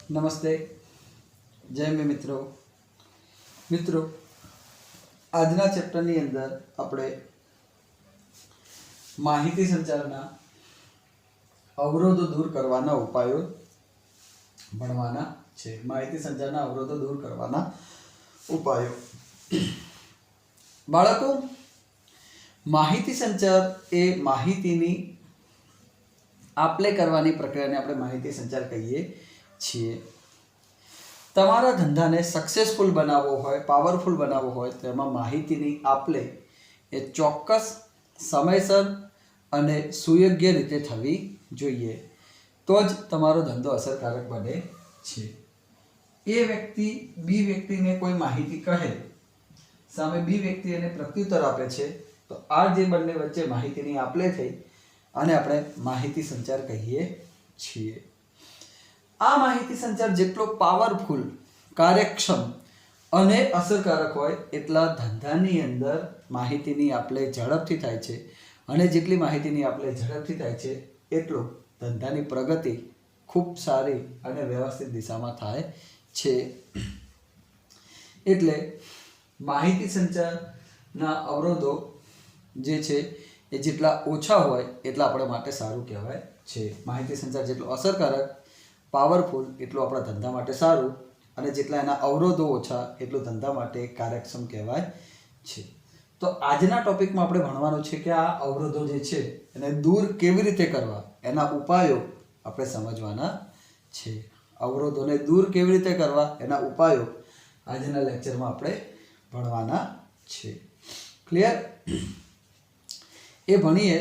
नमस्ते, जय मे मित्रों। आजना चेप्टरनी अंदर આપણે માહિતી સંચારના અવરોધો દૂર કરવાના ઉપાયો ભણવાના છે। માહિતી સંચારના અવરોધો દૂર કરવાના ઉપાયો। બાળકો, માહિતી સંચાર એ માહિતીની આપલે કરવાની પ્રક્રિયાને આપણે માહિતી સંચાર કહીએ છીએ। તમારા ધંધાને સક્સેસફુલ બનાવવો હોય, પાવરફુલ બનાવવો હોય તો એમાં માહિતીની આપલે એ ચોક્કસ સમયસર અને સુયોગ્ય રીતે થવી જોઈએ, તો જ તમારો ધંધો અસરકારક બને છે। એ વ્યક્તિ બી વ્યક્તિને કોઈ માહિતી કહે, સામે બી વ્યક્તિ એને પ્રત્યુત્તર આપે છે, તો આ જે બંને વચ્ચે માહિતીની આપલે થઈ અને આપણે માહિતી સંચાર કહીએ છીએ। આ માહિતી સંચાર જેટલો પાવરફુલ, કાર્યક્ષમ અને અસરકારક હોય એટલા ધંધાની અંદર માહિતીની આપલે ઝડપથી થાય છે, અને જેટલી માહિતીની આપલે ઝડપથી થાય છે એટલો ધંધાની પ્રગતિ ખૂબ સારી અને વ્યવસ્થિત દિશામાં થાય છે। એટલે માહિતી સંચારના અવરોધો જે છે એ જેટલા ઓછા હોય એટલા આપણા માટે સારું કહેવાય છે। માહિતી સંચાર જેટલો અસરકારક, પાવરફુલ એટલું આપણા ધંધા માટે સારું, અને જેટલા એના અવરોધો ઓછા એટલું ધંધા માટે કાર્યક્ષમ કહેવાય છે। તો આજના ટોપિકમાં આપણે ભણવાનું છે કે આ અવરોધો જે છે એને દૂર કેવી રીતે કરવા, એના ઉપાયો આપણે સમજવાના છે। અવરોધોને દૂર કેવી રીતે કરવા એના ઉપાયો આજના લેક્ચરમાં આપણે ભણવાના છે। ક્લિયર? એ ભણીએ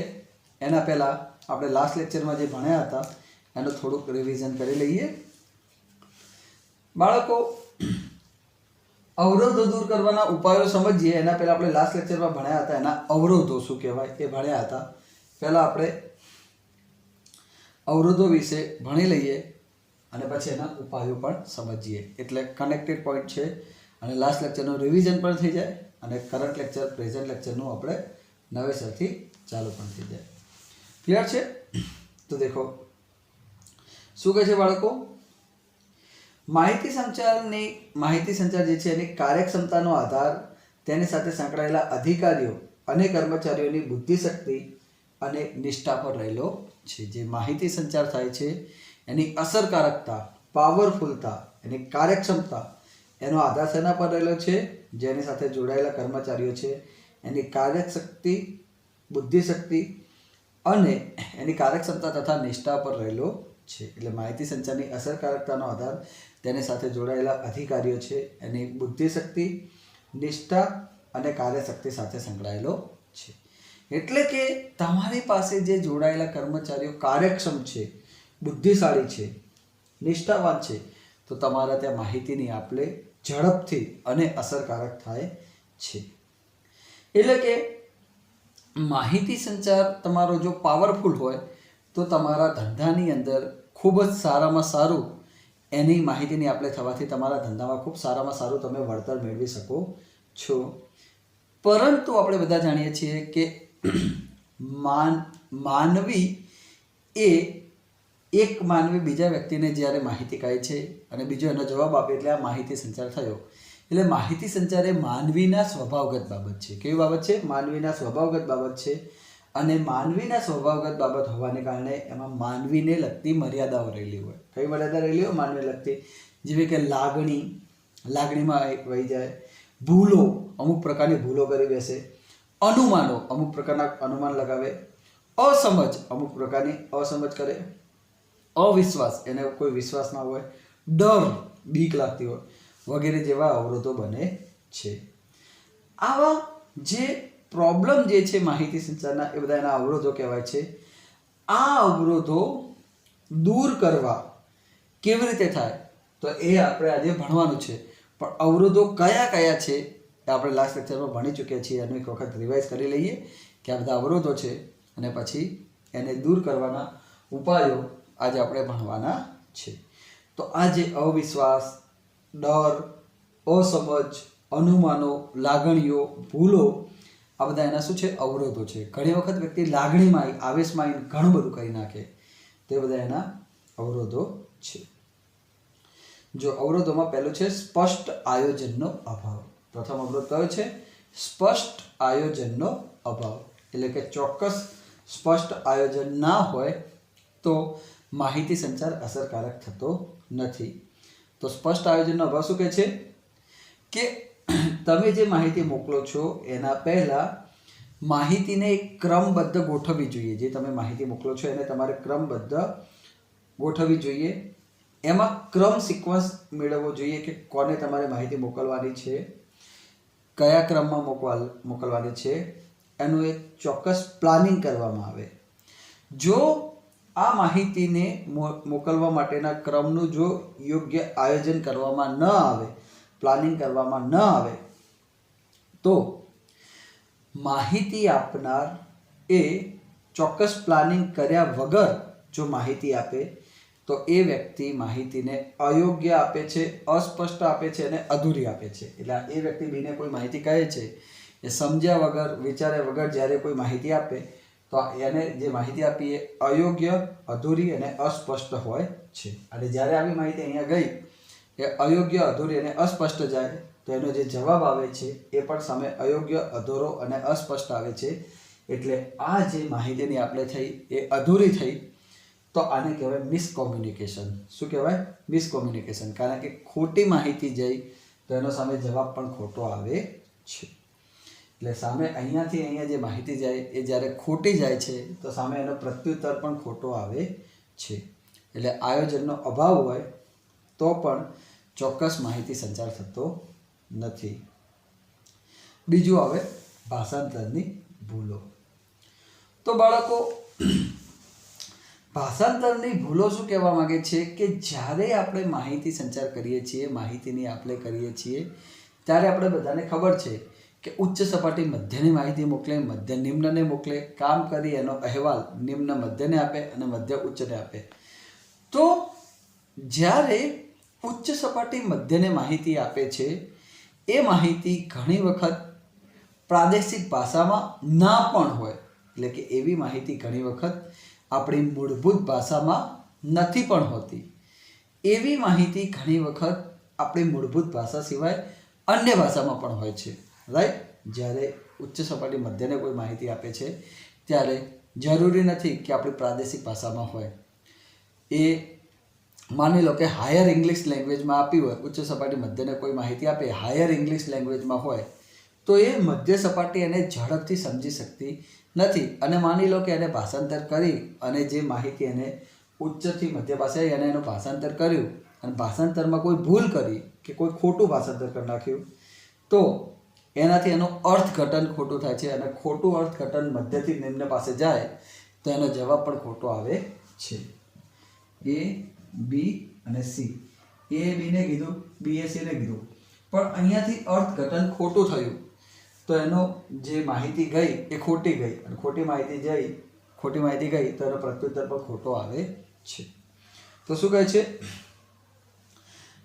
એના પહેલાં આપણે લાસ્ટ લેક્ચરમાં જે ભણ્યા હતા એનું થોડુંક રિવિઝન કરી લઈએ। બાળકો, અવરોધો દૂર કરવાના ઉપાયો સમજીએ એના પહેલાં આપણે લાસ્ટ લેક્ચરમાં ભણ્યા હતા એના અવરોધો શું કહેવાય એ ભણ્યા હતા। પહેલાં આપણે અવરોધો વિશે ભણી લઈએ અને પછી એના ઉપાયો પણ સમજીએ, એટલે કનેક્ટેડ પોઈન્ટ છે, અને લાસ્ટ લેક્ચરનું રિવિઝન પણ થઈ જાય અને કરંટ લેક્ચર, પ્રેઝન્ટ લેક્ચરનું આપણે નવેસરથી ચાલુ પણ થઈ જાય। ક્લિયર છે? તો દેખો શું કહે છે બાળકો, માહિતી સંચાર જે છે એની કાર્યક્ષમતાનો આધાર તેની સાથે સંકળાયેલા અધિકારીઓ અને કર્મચારીઓની બુદ્ધિશક્તિ અને નિષ્ઠા પર રહેલો છે। જે માહિતી સંચાર થાય છે એની અસરકારકતા, પાવરફુલતા, એની કાર્યક્ષમતા, એનો આધાર શેના પર રહેલો છે? જેની સાથે જોડાયેલા કર્મચારીઓ છે એની કાર્યશક્તિ, બુદ્ધિશક્તિ અને એની કાર્યક્ષમતા તથા નિષ્ઠા પર રહેલો છે। એટલે માહિતી સંચારની અસરકારકતાનો આધાર તેની સાથે જોડાયેલા અધિકારીઓ છે એની બુદ્ધિશક્તિ, નિષ્ઠા અને કાર્યશક્તિ સાથે સંકળાયેલો છે। એટલે કે તમારી પાસે જે જોડાયેલા કર્મચારીઓ કાર્યક્ષમ છે, બુદ્ધિશાળી છે, નિષ્ઠાવાન છે, તો તમારા ત્યાં માહિતીની આપલે ઝડપથી અને અસરકારક થાય છે। એટલે કે માહિતી સંચાર તમારો જો પાવરફુલ હોય તો તમારા ધંધાની અંદર ખૂબ જ સારામાં સારું એની માહિતીની આપલે થવાથી તમારા ધંધામાં ખૂબ સારામાં સારું તમે વળતર મેળવી શકો છો। પરંતુ આપણે બધા જાણીએ છીએ કે માનવી એ એક માનવી બીજા વ્યક્તિને જ્યારે માહિતી કહે છે અને બીજો એનો જવાબ આપે એટલે આ માહિતી સંચાર થયો। એટલે માહિતી સંચાર એ માનવીના સ્વભાવગત બાબત છે। કેવી બાબત છે? માનવીના સ્વભાવગત બાબત છે, અને માનવીના સ્વભાવગત બાબત હોવાને કારણે એમાં માનવીને લગતી મર્યાદાઓ રહેલી હોય। કઈ મર્યાદા રહેલી હોય? માનવીને લગતી, જેવી કે લાગણીમાં વહી જાય, ભૂલો, અમુક પ્રકારની ભૂલો કરી બેસે, અનુમાનો, અમુક પ્રકારના અનુમાન લગાવે, અસમજ, અમુક પ્રકારની અસમજ કરે, અવિશ્વાસ, એને કોઈ વિશ્વાસ ના હોય, ડર, બીક લાગતી હોય, વગેરે જેવા અવરોધો બને છે। આવા જે પ્રોબ્લેમ જે છે માહિતી સંચારના એ બધા એના અવરોધો કહેવાય છે। આ અવરોધો દૂર કરવા કેવી રીતે થાય તો એ આપણે આજે ભણવાનું છે। પણ અવરોધો કયા કયા છે એ આપણે લાસ્ટ લેક્ચરમાં ભણી ચૂક્યા છીએ, એનું એક વખત રિવાઇઝ કરી લઈએ કે આ બધા અવરોધો છે, અને પછી એને દૂર કરવાના ઉપાયો આજે આપણે ભણવાના છે। તો આ જે અવિશ્વાસ, ડર, અસમજ, અનુમાનો, લાગણીઓ, ભૂલો, આ બધા એના શું છે? અવરોધો છે। ઘણી વખત વ્યક્તિ લાગણીમાં, આવેશમાં ઘણું બધું કરી નાખે, તો એ બધા એના અવરોધો છે। જો અવરોધોમાં પહેલું છે સ્પષ્ટ આયોજનનો અભાવ. પ્રથમ અવરોધ કયો છે? સ્પષ્ટ આયોજનનો અભાવ. એટલે કે ચોક્કસ સ્પષ્ટ આયોજન ના હોય તો માહિતી સંચાર અસરકારક થતો નથી. તો સ્પષ્ટ આયોજનનો અભાવ શું કહે છે કે તમે જે માહિતી મોકલો છો એના પહેલાં માહિતીને એક ક્રમબદ્ધ ગોઠવવી જોઈએ. જે તમે માહિતી મોકલો છો એને તમારે ક્રમબદ્ધ ગોઠવવી જોઈએ. એમાં ક્રમ સિક્વન્સ મેળવવો જોઈએ કે કોને તમારે માહિતી મોકલવાની છે, કયા ક્રમમાં મોકલવાની છે, એનું એક ચોક્કસ પ્લાનિંગ કરવામાં આવે. જો આ માહિતીને મોકલવા માટેના ક્રમનું જો યોગ્ય આયોજન કરવામાં ન આવે, પ્લાનિંગ કરવામાં ન આવે, તો માહિતી આપનાર એ ચોક્કસ પ્લાનિંગ કર્યા વગર જો માહિતી આપે તો એ વ્યક્તિ માહિતીને અયોગ્ય આપે છે, અસ્પષ્ટ આપે છે અને અધૂરી આપે છે. એટલે એ વ્યક્તિ બીને કોઈ માહિતી કહે છે એ સમજ્યા વગર, વિચાર્યા વગર જ્યારે કોઈ માહિતી આપે તો એને જે માહિતી આપી એ અયોગ્ય, અધૂરી અને અસ્પષ્ટ હોય છે. અને જ્યારે આવી માહિતી અહીંયા ગઈ એ અયોગ્ય, અધૂરી અને અસ્પષ્ટ જાય તો એનો જે જવાબ આવે છે એ પણ સામે અયોગ્ય, અધૂરો અને અસ્પષ્ટ આવે છે. એટલે આ જે માહિતીની આપણે થઈ એ અધૂરી થઈ તો આને કહેવાય મિસકોમ્યુનિકેશન. શું કહેવાય? મિસકોમ્યુનિકેશન. કારણ કે ખોટી માહિતી જઈ તો એનો સામે જવાબ પણ ખોટો આવે છે. એટલે સામે અહીંયાથી અહીંયા જે માહિતી જાય એ જ્યારે ખોટી જાય છે તો સામે એનો પ્રત્યુત્તર પણ ખોટો આવે છે. એટલે આયોજનનો અભાવ હોય તો પણ ચોક્કસ માહિતી સંચાર થતો નથી. બીજું આવે ભાષાંતરની ભૂલો. તો બાળકો, ભાષાંતરની ભૂલો શું કહેવા માગે છે કે જ્યારે આપણે માહિતી સંચાર કરીએ છીએ, માહિતીની આપ-લે કરીએ છીએ ત્યારે આપણે બધાને ખબર છે કે ઉચ્ચ સપાટી મધ્યની માહિતી મોકલે, મધ્ય નિમ્નને મોકલે, કામ કરી એનો અહેવાલ નિમ્ન મધ્યને આપે અને મધ્ય ઉચ્ચને આપે. તો જ્યારે ઉચ્ચ સપાટી મધ્યને માહિતી આપે છે એ માહિતી ઘણી વખત પ્રાદેશિક ભાષામાં ના પણ હોય. એટલે કે એવી માહિતી ઘણી વખત આપણી મૂળભૂત ભાષામાં નથી પણ હોતી. એવી માહિતી ઘણી વખત આપણી મૂળભૂત ભાષા સિવાય અન્ય ભાષામાં પણ હોય છે. રાઈટ? જ્યારે ઉચ્ચ સપાટી મધ્યને કોઈ માહિતી આપે છે ત્યારે જરૂરી નથી કે આપણી પ્રાદેશિક ભાષામાં હોય. એ માની લો કે હાયર ઇંગ્લિશ લેંગ્વેજમાં આપી હોય, ઉચ્ચ સપાટી મધ્યને કોઈ માહિતી આપે હાયર ઇંગ્લિશ લેંગ્વેજમાં હોય તો એ મધ્ય સપાટી એને ઝડપથી સમજી શકતી નથી. અને માની લો કે એને ભાષાંતર કરી અને જે માહિતી એને ઉચ્ચથી મધ્ય પાસે આવી અને એનું ભાષાંતર કર્યું અને ભાષાંતરમાં કોઈ ભૂલ કરી કે કોઈ ખોટું ભાષાંતર કરી નાખ્યું તો એનાથી એનું અર્થઘટન ખોટું થાય છે. અને ખોટું અર્થઘટન મધ્યથી નિમ્ન પાસે જાય તો એનો જવાબ પણ ખોટો આવે છે. એ, બી અને સી. એ બીને કીધું, બી એ સીને કીધું, પણ અહીંયાથી અર્થઘટન ખોટું થયું તો એનો જે માહિતી ગઈ એ ખોટી ગઈ અને ખોટી માહિતી ગઈ તો એનો પ્રત્યુત્તર પણ ખોટો આવે છે. તો શું કહે છે?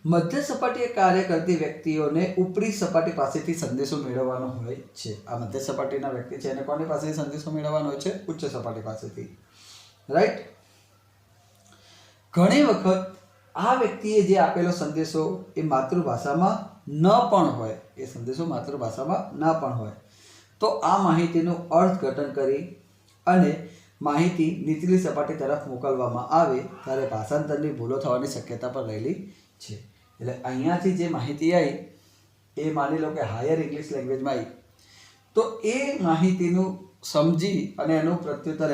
મધ્ય સપાટીએ કાર્ય કરતી વ્યક્તિઓને ઉપરી સપાટી પાસેથી સંદેશો મેળવવાનો હોય છે. આ મધ્ય સપાટીના વ્યક્તિ છે એને કોની પાસેથી સંદેશો મેળવવાનો હોય છે? ઉચ્ચ સપાટી પાસેથી. રાઈટ? ઘણી વખત આ વ્યક્તિએ જે આપેલો સંદેશો એ માતૃભાષામાં ન પણ હોય, એ સંદેશો માતૃભાષામાં ન પણ હોય તો આ માહિતીનું અર્થઘટન કરી અને માહિતી નીચલી સપાટી તરફ મોકલવામાં આવે ત્યારે ભાષાંતરની ભૂલો થવાની શક્યતા પણ રહેલી છે. એટલે અહીંયાથી જે માહિતી આવી એ માની લો કે હાયર ઇંગ્લિશ લેંગ્વેજમાં આવી તો એ માહિતીનું સમજી અને એનું પ્રત્યુત્તર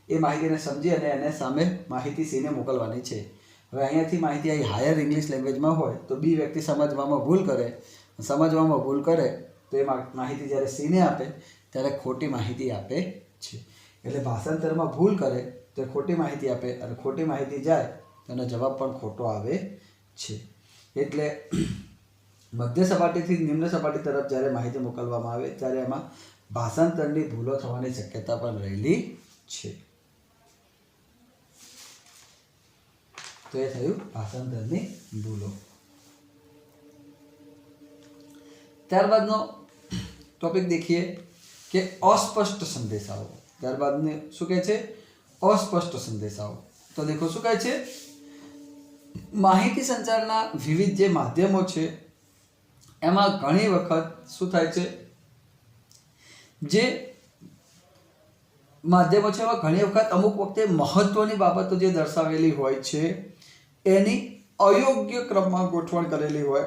એ માહિતીને સમજી અને એને સામે માહિતી સીને મોકલવાની છે. હવે અહીંયાથી માહિતી આવી હાયર ઇંગ્લિશ લેંગ્વેજમાં હોય તો બી વ્યક્તિ સમજવામાં ભૂલ કરે તો એ માહિતી જ્યારે સીને આપે ત્યારે ખોટી માહિતી આપે છે. એટલે ભાષાંતરમાં ભૂલ કરે તો ખોટી માહિતી આપે અને ખોટી માહિતી જાય તો એનો જવાબ પણ ખોટો આવે છે. એટલે મધ્ય સપાટીથી નિમ્ન સપાટી તરફ જ્યારે માહિતી મોકલવામાં આવે ત્યારે એમાં ભાષાંતરની ભૂલો થવાની શક્યતા પણ રહેલી છે. તો એ થયું ભાષાંતરની ભૂલો. ત્યારબાદનો ટોપિક દેખીએ કે અસ્પષ્ટ સંદેશાઓ. ત્યારબાદને શું કહે છે? અસ્પષ્ટ સંદેશાઓ. તો દેખો શું કહે છે? માહિતી સંચારના વિવિધ જે માધ્યમો છે એમાં ઘણી વખત શું થાય છે, જે માધ્યમો છે એમાં ઘણી વખત અમુક વખતે મહત્વની બાબતો જે દર્શાવેલી હોય છે એની અયોગ્ય ક્રમમાં ગોઠવણ કરેલી હોય,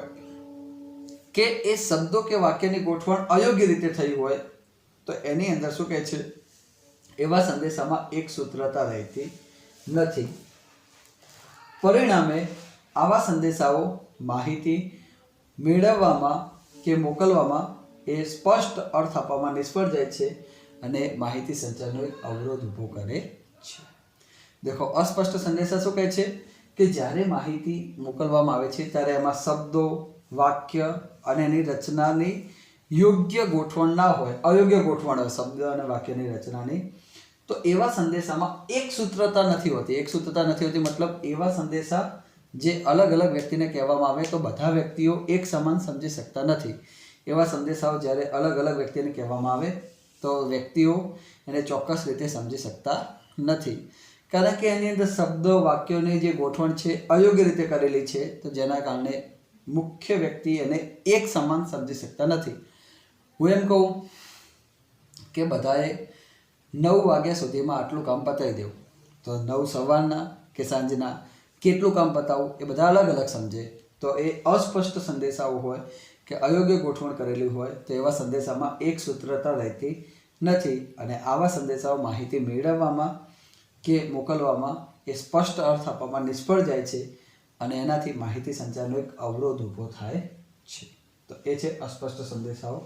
કે એ શબ્દો કે વાક્યની ગોઠવણ અયોગ્ય રીતે થઈ હોય, તો એની અંદર શું કહે છે, એવા સંદેશામાં એક સૂત્રતા રહેતી નથી. પરિણામે આવા સંદેશાઓ માહિતી મેળવવામાં કે મોકલવામાં એ સ્પષ્ટ અર્થ આપવામાં નિષ્ફળ જાય છે અને માહિતી સંચારનો એક અવરોધ ઊભો કરે છે. દેખો, અસ્પષ્ટ સંદેશા શું કહે છે કે જ્યારે માહિતી મોકલવામાં આવે છે ત્યારે એમાં શબ્દો, વાક્ય અને એની રચનાની યોગ્ય ગોઠવણ ના હોય, અયોગ્ય ગોઠવણ હોય શબ્દ અને વાક્યની રચનાની, તો એવા સંદેશામાં એક સૂત્રતા નથી હોતી. એક સૂત્રતા નથી હોતી મતલબ એવા સંદેશા જે અલગ અલગ વ્યક્તિને કહેવામાં આવે તો બધા વ્યક્તિઓ એક સમાન સમજી શકતા નથી. એવા સંદેશાઓ જ્યારે અલગ અલગ વ્યક્તિને કહેવામાં આવે તો વ્યક્તિઓ એને ચોક્કસ રીતે સમજી શકતા નથી, કારણ કે એની અંદર શબ્દો, વાક્યોની જે ગોઠવણ છે અયોગ્ય રીતે કરેલી છે, તો જેના કારણે મુખ્ય વ્યક્તિ એને એક સમાન સમજી શકતા નથી. હું એમ કહું કે બધાએ 9 વાગ્યા સુધીમાં આટલું કામ પતાવી દેવું, તો 9 સવારના કે સાંજના કેટલું કામ પતાવવું એ બધા અલગ અલગ સમજે. તો એ અસ્પષ્ટ સંદેશાઓ હોય કે અયોગ્ય ગોઠવણ કરેલી હોય તો એવા સંદેશામાં એક સૂત્રતા રહેતી નથી, અને આવા સંદેશાઓ માહિતી મેળવવામાં કે મોકલવામાં એ સ્પષ્ટ અર્થ આપવામાં નિષ્ફળ જાય છે અને એનાથી માહિતી સંચારનો એક અવરોધ ઊભો થાય છે. તો એ છે અસ્પષ્ટ સંદેશાઓ,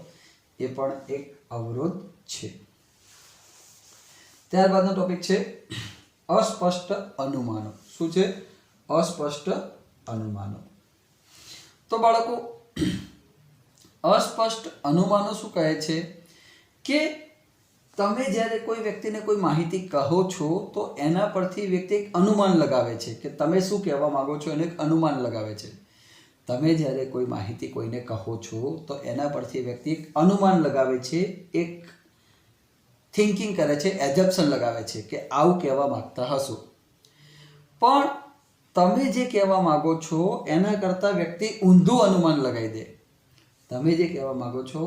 એ પણ એક અવરોધ છે. ત્યારબાદનો ટોપિક છે અસ્પષ્ટ અનુમાનો. શું છે? અસ્પષ્ટ અનુમાનો. તો બાળકો, અસ્પષ્ટ અનુમાનો શું કહે છે કે તમે જ્યારે કોઈ વ્યક્તિને કોઈ માહિતી કહો છો તો એના પરથી વ્યક્તિ એક અનુમાન લગાવે છે કે તમે શું કહેવા માગો છો, એને એક અનુમાન લગાવે છે. તમે જ્યારે કોઈ માહિતી કોઈને કહો છો તો એના પરથી વ્યક્તિ એક અનુમાન લગાવે છે, એક થિંકિંગ કરે છે, એઝમ્પશન લગાવે છે કે આવું કહેવા માગતા હશો. પણ તમે જે કહેવા માગો છો એના કરતાં વ્યક્તિ ઊંધું અનુમાન લગાવી દે. તમે જે કહેવા માગો છો,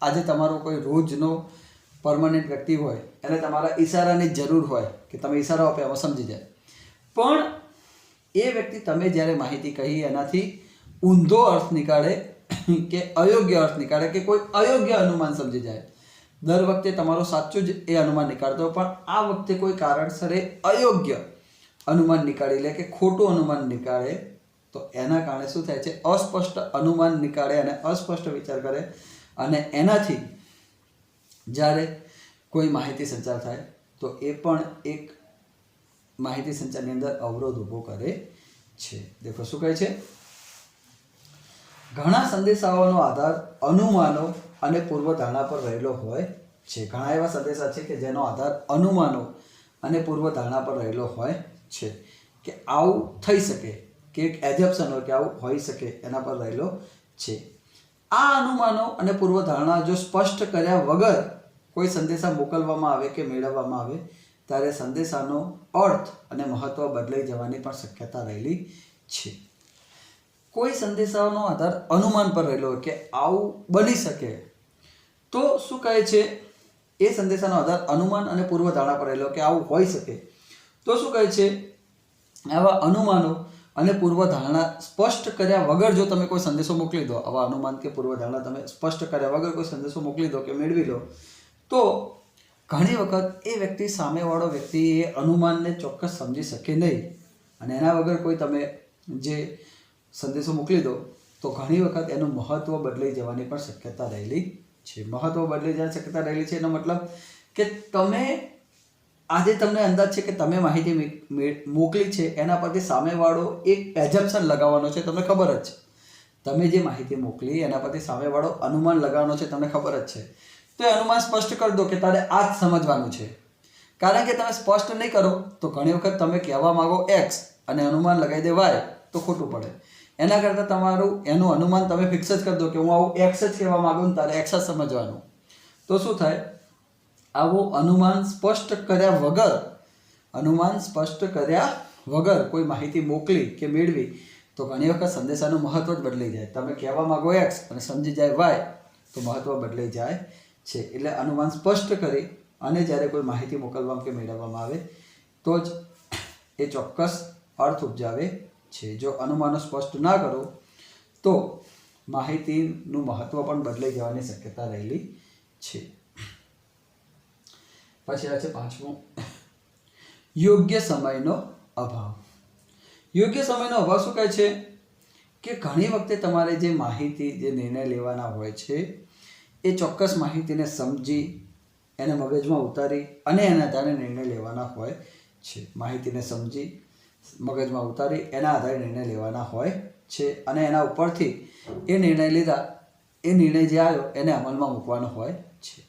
આજે તમારો કોઈ રોજનો પરમનન્ટ વ્યક્તિ હોય એને તમારા ઈશારાની જરૂર હોય કે તમે ઈશારો આપો એમાં સમજી જાય, પણ એ વ્યક્તિ તમે જ્યારે માહિતી કહી એનાથી ઊંધો અર્થ નીકાળે કે અયોગ્ય અર્થ નીકાળે કે કોઈ અયોગ્ય અનુમાન સમજી જાય. દર વખતે તમારો સાચું જ એ અનુમાન નીકાળતો, પણ આ વખતે કોઈ કારણસર એ અયોગ્ય અનુમાન નીકાળી લે કે ખોટું અનુમાન નીકાળે, તો એના કારણે શું થાય છે, અસ્પષ્ટ અનુમાન નીકાળે અને અસ્પષ્ટ વિચાર કરે, અને એનાથી જ્યારે કોઈ માહિતી સંચાર થાય તો એ પણ એક માહિતી સંચારની અંદર અવરોધ ઊભો કરે છે. દેખો શું કહે છે, ઘણા સંદેશાઓનો આધાર અનુમાનો અને પૂર્વધારણા પર રહેલો હોય છે. ઘણા એવા સંદેશા છે કે જેનો આધાર અનુમાનો અને પૂર્વધારણા પર રહેલો હોય છે કે આવું થઈ શકે, કે એક એઝમ્પશન હોય કે આવું હોઈ શકે, એના પર રહેલો છે. આ અનુમાનો અને પૂર્વધારણા જો સ્પષ્ટ કર્યા વગર કોઈ સંદેશા મોકલવામાં આવે કે મેળવવામાં આવે ત્યારે સંદેશાનો અર્થ અને મહત્વ બદલાઈ જવાની પણ શક્યતા રહેલી છે. કોઈ સંદેશાઓનો આધાર અનુમાન પર રહેલો હોય કે આવું બની શકે, તો શું કહે છે, એ સંદેશાનો આધાર અનુમાન અને પૂર્વધારણા પર રહેલો કે આવું હોઈ શકે, તો શું કહે છે, આવા અનુમાનો અને પૂર્વધારણા સ્પષ્ટ કર્યા વગર જો તમે કોઈ સંદેશો મોકલી દો, આવા અનુમાન કે પૂર્વધારણા તમે સ્પષ્ટ કર્યા વગર કોઈ સંદેશો મોકલી દો કે મેળવી લો, તો ઘણી વખત એ વ્યક્તિ, સામેવાળો વ્યક્તિ એ અનુમાનને ચોક્કસ સમજી શકે નહીં, અને એના વગર કોઈ તમે જે સંદેશો મોકલી દો તો ઘણી વખત એનું મહત્ત્વ બદલાઈ જવાની પણ શક્યતા રહેલી છે. મહત્ત્વ બદલાઈ જવાની શક્યતા રહેલી છે એનો મતલબ કે તમે આજે તમને અંદાજ છે કે તમે માહિતી મોકલી છે એના પરથી સામેવાળો એક એઝમ્પશન લગાવવાનો છે, તમને ખબર જ છે. તમે જે માહિતી મોકલી એના પરથી સામેવાળો અનુમાન લગાવવાનો છે, તમને ખબર જ છે. તો એ અનુમાન સ્પષ્ટ કરી દો કે તારે આ જ સમજવાનું છે, કારણ કે તમે સ્પષ્ટ નહીં કરો તો ઘણી વખત તમે કહેવા માગો એક્સ અને અનુમાન લગાવી દે વાય તો ખોટું પડે. એના કરતાં તમારું એનું અનુમાન તમે ફિક્સ જ કરી દો કે હું આવું એક્સ જ કહેવા માગું ને તારે એક્સ જ સમજવાનું. તો શું થાય, આવું અનુમાન સ્પષ્ટ કર્યા વગર કોઈ માહિતી મોકલી કે મેળવી તો ઘણી વખત સંદેશાનું મહત્વ જ બદલાઈ જાય. તમે કહેવા માગો એક્સ અને સમજી જાય વાય તો મહત્વ બદલાઈ જાય છે. એટલે અનુમાન સ્પષ્ટ કરી અને જ્યારે કોઈ માહિતી મોકલવામાં કે મેળવવામાં આવે તો જ એ ચોક્કસ અર્થ ઉપજાવે છે. જો અનુમાનો સ્પષ્ટ ના કરો તો માહિતીનું મહત્વ પણ બદલાઈ જવાની શક્યતા રહેલી છે. પછી આ છે પાંચમું, યોગ્ય સમયનો અભાવ. યોગ્ય સમયનો અભાવ શું કહે છે કે ઘણી વખતે તમારે જે માહિતી, જે નિર્ણય લેવાના હોય છે એ ચોક્કસ માહિતીને સમજી એને મગજમાં ઉતારી અને એના આધારે નિર્ણય લેવાના હોય છે. માહિતીને સમજી મગજમાં ઉતારી એના આધારે નિર્ણય લેવાના હોય છે અને એના ઉપરથી એ નિર્ણય લીધા, એ નિર્ણય જે આવ્યો એને અમલમાં મૂકવાનો હોય છે.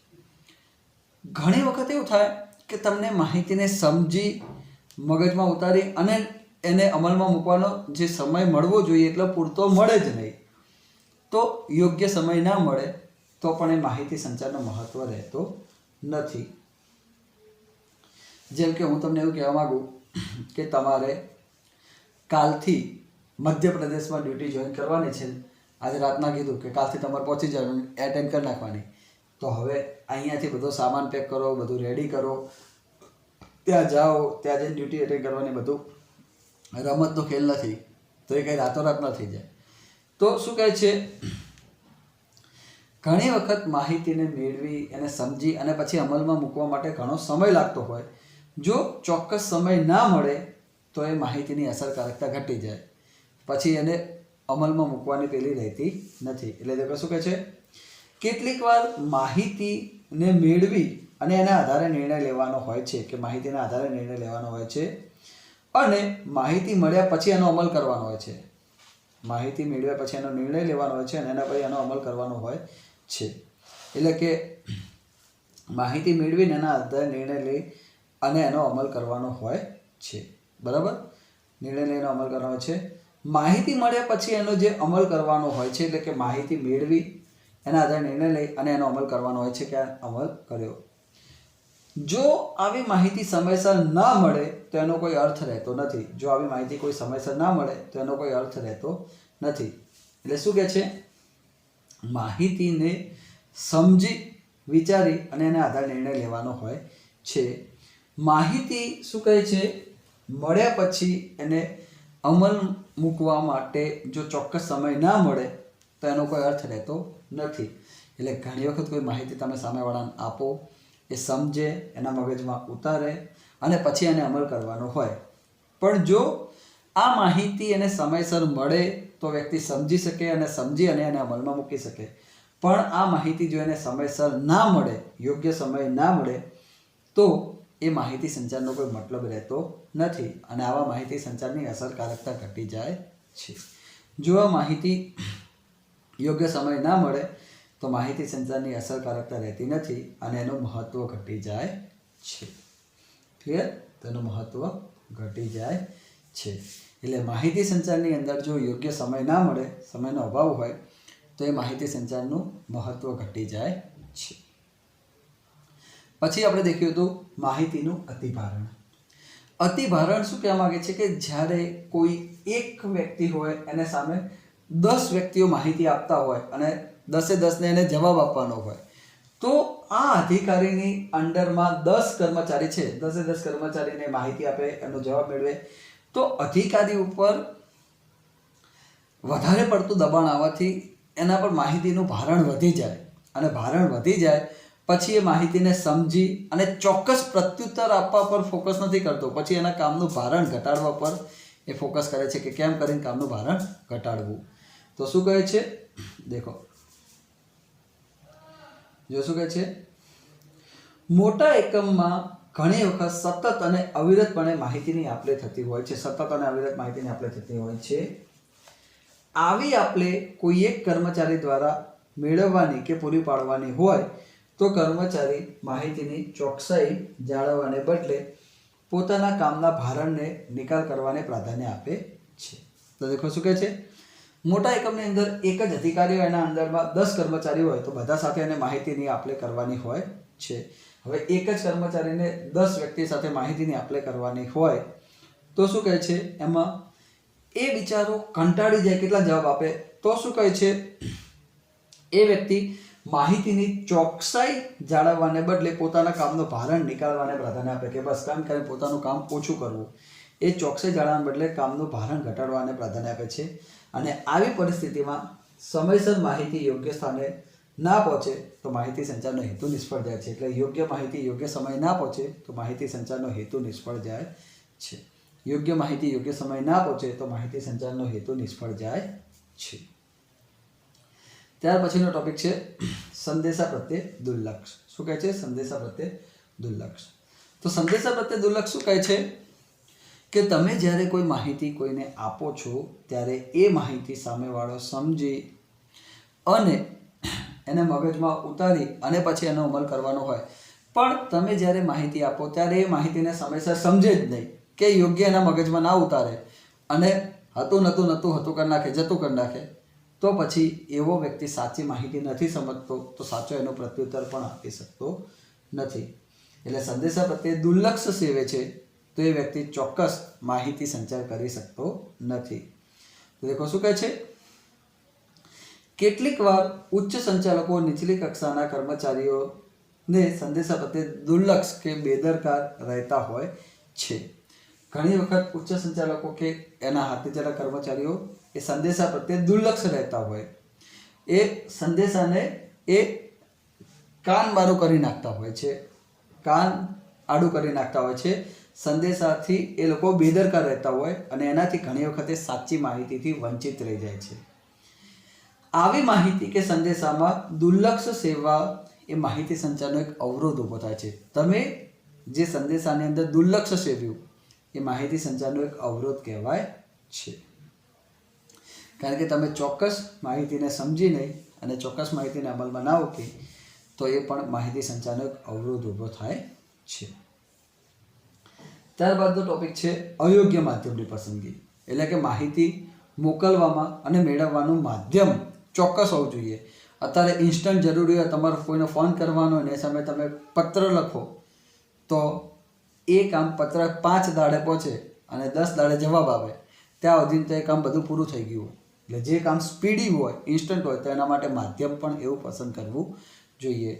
ઘણી વખત એવું થાય કે તમને માહિતીને સમજી મગજમાં ઉતારી અને એને અમલમાં મૂકવાનો જે સમય મળવો જોઈએ એટલો પૂરતો મળે જ નહીં. તો યોગ્ય સમય ના મળે તો પણ એ માહિતી સંચારનો મહત્વ રહેતો નથી. જેમ કે હું તમને એવું કહેવા માગું કે તમારે કાલથી મધ્યપ્રદેશમાં ડ્યુટી જોઈન કરવાની છે. આજે રાતના કીધું કે કાલથી તમારે પહોંચી જવાનું, એટેન્ડ કરી નાખવાની. તો હવે અહીંયાથી બધો સામાન પેક કરો, બધું રેડી કરો, ત્યાં જાઓ, ત્યાં જઈને ડ્યુટી એટેન્ડ કરવાની. બધું રમતનો ખેલ નથી, તો એ કંઈ રાતોરાત ન થઈ જાય. તો શું કહે છે, ઘણી વખત માહિતીને મેળવી એને સમજી અને પછી અમલમાં મૂકવા માટે ઘણો સમય લાગતો હોય. જો ચોક્કસ સમય ના મળે તો એ માહિતીની અસરકારકતા ઘટી જાય, પછી એને અમલમાં મૂકવાની પેલી રહેતી નથી. એટલે તે શું કહે છે, કેટલીક વાર માહિતીને મેળવી અને એના આધારે નિર્ણય લેવાનો હોય છે કે માહિતીના આધારે નિર્ણય લેવાનો હોય છે અને માહિતી મળ્યા પછી એનો અમલ કરવાનો હોય છે. માહિતી મેળવ્યા પછી એનો નિર્ણય લેવાનો હોય છે અને એના પછી એનો અમલ કરવાનો હોય છે. એટલે કે માહિતી મેળવીને એના આધારે નિર્ણય લઈ અને એનો અમલ કરવાનો હોય છે. બરાબર? નિર્ણય લઈને અમલ કરવાનો હોય છે. માહિતી મળ્યા પછી એનો જે અમલ કરવાનો હોય છે, એટલે કે માહિતી મેળવી એના આધારે નિર્ણય લઈ અને એનો અમલ કરવાનો હોય છે કે આ અમલ કર્યો. જો આવી માહિતી સમયસર ના મળે તો એનો કોઈ અર્થ રહેતો નથી. જો આવી માહિતી કોઈ સમયસર ના મળે તો એનો કોઈ અર્થ રહેતો નથી. એટલે શું કહે છે, માહિતીને સમજી વિચારી અને એના આધારે નિર્ણય લેવાનો હોય છે. માહિતી શું કહે છે, મળ્યા પછી એને અમલ મૂકવા માટે જો ચોક્કસ સમય ના મળે તો એનો કોઈ અર્થ રહેતો નથી. એટલે ઘણી વખત કોઈ માહિતી તમે સામેવાળાને આપો, એ સમજે, એના મગજમાં ઉતારે અને પછી એને અમલ કરવાનો હોય. પણ જો આ માહિતી એને સમયસર મળે તો વ્યક્તિ સમજી શકે અને સમજી અને એને અમલમાં મૂકી શકે. પણ આ માહિતી જો એને સમયસર ના મળે, યોગ્ય સમય ના મળે તો એ માહિતી સંચારનો કોઈ મતલબ રહેતો નથી અને આવા માહિતી સંચારની અસરકારકતા ઘટી જાય છે. જો આ માહિતી યોગ્ય સમય ના મળે તો માહિતી સંચારની અસરકારકતા રહેતી નથી અને એનું મહત્ત્વ ઘટી જાય છે. ક્લિયર? તેનું મહત્ત્વ ઘટી જાય છે. એટલે માહિતી સંચારની અંદર જો યોગ્ય સમય ના મળે, સમયનો અભાવ હોય તો એ માહિતી સંચારનું મહત્ત્વ ઘટી જાય છે. પછી આપણે દેખ્યું હતું માહિતીનું અતિભારણ. અતિભારણ શું કહેવા માગે છે કે જ્યારે કોઈ એક વ્યક્તિ હોય એને સામે 10 વ્યક્તિઓ માહિતી આપતા હોય અને 10-10ને એને જવાબ આપવાનો હોય, તો આ અધિકારીની અંડરમાં 10 કર્મચારી છે, 10-10 કર્મચારીને માહિતી આપે, એનો જવાબ મેળવે, તો અધિકારી ઉપર વધારે પડતું દબાણ આવવાથી એના પર માહિતીનું ભારણ વધી જાય અને ભારણ વધી જાય પછી એ માહિતીને સમજી અને ચોક્કસ પ્રત્યુત્તર આપવા પર ફોકસ નથી કરતો, પછી એના કામનું ભારણ ઘટાડવા પર એ ફોકસ કરે છે કે કેમ કરીને કામનું ભારણ ઘટાડવું. તો શું કહે છે, દેખો જો શું કહે છે, મોટા એકમમાં ઘણી વખત સતત અને અવિરતપણે માહિતીની આપલે થતી હોય છે. સતત અને અવિરત માહિતીની આપલે થતી હોય છે. આવી આપલે કોઈ એક કર્મચારી દ્વારા મેળવવાની કે પૂરી પાડવાની હોય તો કર્મચારી માહિતીની ચોકસાઈ જાળવવાને બદલે પોતાના કામના ભારણને નિકાલ કરવાને પ્રાધાન્ય આપે છે. તો દેખો શું કહે છે, મોટા એકમની અંદર એક જ અધિકારી હોય, એના અંદરમાં 10 કર્મચારી હોય તો બધા સાથે એને માહિતીની આપલે કરવાની હોય છે. હવે એક જ કર્મચારીને 10 વ્યક્તિ સાથે માહિતીની આપલે કરવાની હોય તો શું કહે છે એમાં એ બિચારો કંટાળી જાય કેટલા જવાબ આપે તો શું કહે છે એ વ્યક્તિ માહિતીની ચોકસાઈ જાળવવાને બદલે પોતાના કામનો ભારણ નીકાળવાને પ્રાધાન્ય આપે કે બસ કામ કરીને પોતાનું કામ ઓછું કરવું. એ ચોકસાઈ જાળવવાને બદલે કામનું ભારણ ઘટાડવાને પ્રાધાન્ય આપે છે. અને આવી પરિસ્થિતિમાં સમયસર માહિતી યોગ્ય સ્થાને ના પહોંચે તો માહિતી સંચારનો હેતુ નિષ્ફળ જાય છે. એટલે યોગ્ય માહિતી યોગ્ય સમય ના પહોંચે તો માહિતી સંચારનો હેતુ નિષ્ફળ જાય છે. યોગ્ય માહિતી યોગ્ય સમય ના પહોંચે તો માહિતી સંચારનો હેતુ નિષ્ફળ જાય છે. ત્યાર પછીનો ટોપિક છે સંદેશા પ્રત્યે દુર્લક્ષ. શું કહે છે? સંદેશા પ્રત્યે દુર્લક્ષ. તો સંદેશા પ્રત્યે દુર્લક્ષ શું કહે છે કે તમે જ્યારે કોઈ માહિતી કોઈને આપો છો ત્યારે એ માહિતી સામેવાળો સમજી અને એને મગજમાં ઉતારી અને પછી એનો અમલ કરવાનો હોય. પણ તમે જ્યારે માહિતી આપો ત્યારે એ માહિતીને સમયસર સમજે જ નહીં કે યોગ્ય એના મગજમાં ના ઉતારે અને હતું કરી નાખે, જતું કરી નાખે, તો પછી એવો વ્યક્તિ સાચી માહિતી નથી સમજતો તો સાચો એનો પ્રત્યુત્તર પણ આપી શકતો નથી. એટલે સંદેશા પ્રત્યે દુર્લક્ષ સેવે છે તો એ વ્યક્તિ ચોક્કસ માહિતી સંચાર કરી શકતો નથી. તો દેખો શું કહે છે, કેટલીક વાર ઉચ્ચ સંચાલકો નીચલી કક્ષાના કર્મચારીઓને સંદેશા પ્રત્યે દુર્લક્ષ કે બેદરકાર રહેતા હોય છે. ઘણી વખત ઉચ્ચ સંચાલકો કે એના હાથ નીચેના કર્મચારીઓ એ સંદેશા પ્રત્યે દુર્લક્ષ રહેતા હોય. એ સંદેશાને એ કાન બારું કરી નાખતા હોય છે, કાન આડું કરી નાખતા હોય છે. સંદેશાથી એ લોકો બેદરકાર રહેતા હોય અને એનાથી ઘણી વખતે સાચી માહિતીથી વંચિત રહી જાય છે. આવી માહિતી કે સંદેશામાં દુર્લક્ષ સેવા એ માહિતી સંચારનો એક અવરોધ ઊભો થાય છે. તમે જે સંદેશાની અંદર દુર્લક્ષ સેવ્યું એ માહિતી સંચારનો એક અવરોધ કહેવાય છે. કારણ કે તમે ચોક્કસ માહિતીને સમજી નહીં અને ચોક્કસ માહિતીને અમલમાં ના મૂકી તો એ પણ માહિતી સંચારનો એક અવરોધ ઊભો થાય છે. ત્યારબાદનો ટોપિક છે અયોગ્ય માધ્યમની પસંદગી. એટલે કે માહિતી મોકલવામાં અને મેળવવાનું માધ્યમ ચોક્કસ હોવું જોઈએ. અત્યારે ઇન્સ્ટન્ટ જરૂરી હોય, તમારે કોઈને ફોન કરવાનો હોય ને એ સમયે તમે પત્ર લખો તો એ કામ પત્ર 5 દાડે પહોંચે અને 10 દાડે જવાબ આવે, ત્યાં સુધી તો એ કામ બધું પૂરું થઈ ગયું. એટલે જે કામ સ્પીડી હોય, ઇન્સ્ટન્ટ હોય, તો એના માટે માધ્યમ પણ એવું પસંદ કરવું જોઈએ.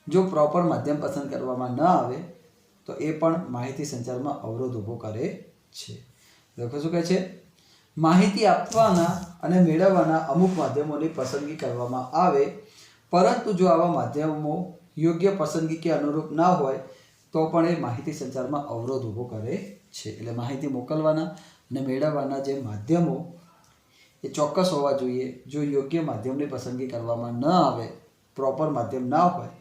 જો પ્રોપર માધ્યમ પસંદ કરવામાં ન આવે તો એ પણ માહિતી સંચારમાં અવરોધ ઊભો કરે છે. લોકો શું કહે છે, માહિતી આપવાના અને મેળવવાના અમુક માધ્યમોની પસંદગી કરવામાં આવે, પરંતુ જો આવા માધ્યમો યોગ્ય પસંદગી કે અનુરૂપ ના હોય તો પણ એ માહિતી સંચારમાં અવરોધ ઊભો કરે છે. એટલે માહિતી મોકલવાના અને મેળવવાના જે માધ્યમો એ ચોક્કસ હોવા જોઈએ. જો યોગ્ય માધ્યમની પસંદગી કરવામાં ન આવે, પ્રોપર માધ્યમ ના હોય